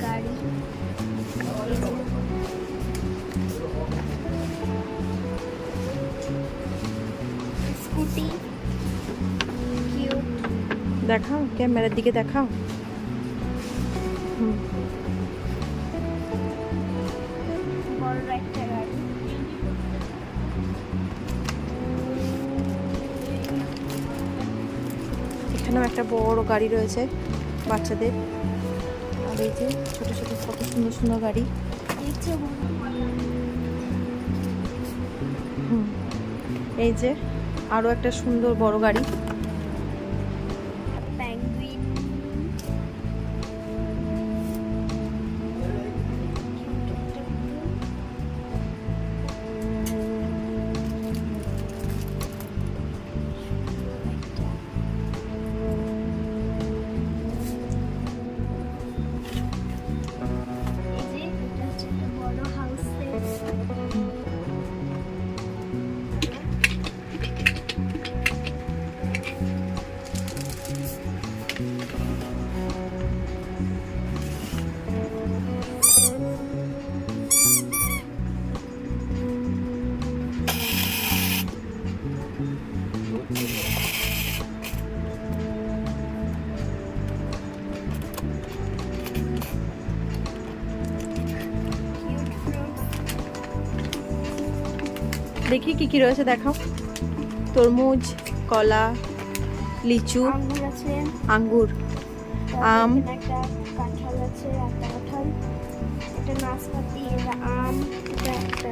গাড়ি scooty cute. দেখাও, ক্যামেরার দিকে দেখাও। বড় একটা গাড়ি। এখানেও একটা বড় গাড়ি রয়েছে বাচ্চাদের। আর এই যে ছোট ছোট কত সুন্দর সুন্দর গাড়ি। এই যে আরো একটা সুন্দর বড় গাড়ি। পেঙ্গুইন বড় হাউস। দেখি কি কি রয়েছে দেখাও। তরমুজ, কলা, লিচু, আঙ্গুর আছে, আঙ্গুর, আম, একটা কাঁঠাল আছে, একটা কাঁঠাল, এটা নাশপাতি, এটা আম, এটা একটা